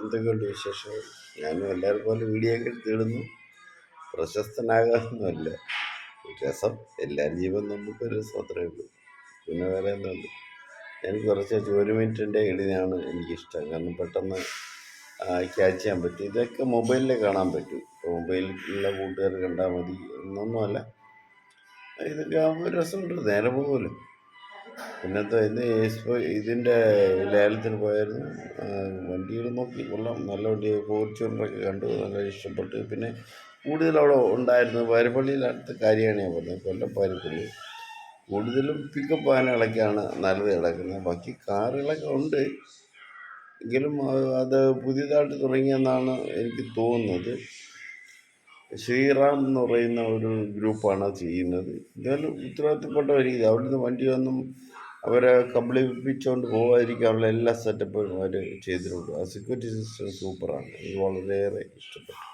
എന്തൊക്കെയുണ്ട് വിശേഷങ്ങൾ? ഞാനും എല്ലാവരും പോലെ വീഡിയോ ഒക്കെ എടുത്തിടുന്നു. പ്രശസ്തനാകാനൊന്നുമല്ല, രസം. എല്ലാവരും ജീവൻ നമുക്കൊരു രസം, അത്രേ ഉള്ളൂ. പിന്നെ വേറെ എന്തുണ്ട്? ഞാൻ കുറച്ച് 1 മിനിറ്റിൻ്റെ ഇടിനാണ് എനിക്കിഷ്ടം. കാരണം പെട്ടെന്ന് ക്യാച്ച് ചെയ്യാൻ പറ്റും. ഇതൊക്കെ മൊബൈലിൽ കാണാൻ പറ്റും. ഇപ്പോൾ മൊബൈലിലുള്ള കൂട്ടുകാർ കണ്ടാൽ മതി എന്നൊന്നുമല്ല. ഇതൊക്കെ ആകുമ്പോൾ രസമുണ്ട്, നേരെ പോകുമല്ലോ. പിന്നത്തെ ഇന്ന് ഇതിൻ്റെ ലേലത്തിന് പോയായിരുന്നു. വണ്ടികൾ നോക്കി കൊള്ളാം, നല്ല വണ്ടി. ഫോർച്യൂണറൊക്കെ കണ്ടു, നല്ല ഇഷ്ടപ്പെട്ടു. പിന്നെ കൂടുതൽ അവിടെ ഉണ്ടായിരുന്നു പാരിപ്പള്ളിയിൽ അടുത്ത കാര്യമാണ് ഞാൻ പറഞ്ഞത്, കൊല്ലം പാരിപ്പള്ളി. കൂടുതലും പിക്കപ്പ് വാഹനങ്ങളൊക്കെയാണ് നല്ലത് കിടക്കുന്നത്. ബാക്കി കാറുകളൊക്കെ ഉണ്ട്, എങ്കിലും അത് പുതിയതായിട്ട് തുടങ്ങിയെന്നാണ് എനിക്ക് തോന്നുന്നത്. ശ്രീറാം എന്ന് പറയുന്ന ഒരു ഗ്രൂപ്പാണ് അത് ചെയ്യുന്നത്. എന്തായാലും ഉത്തരവാദിത്തപ്പെട്ട രീതി. അവിടുന്ന് വണ്ടിയൊന്നും അവരെ കബളിപ്പിച്ചുകൊണ്ട് പോകാതിരിക്കാനുള്ള എല്ലാ സെറ്റപ്പും അവർ ചെയ്തിട്ടുണ്ട്. ആ സെക്യൂരിറ്റി സിസ്റ്റം സൂപ്പറാണ്, എനിക്ക് വളരെയേറെ ഇഷ്ടപ്പെട്ടു.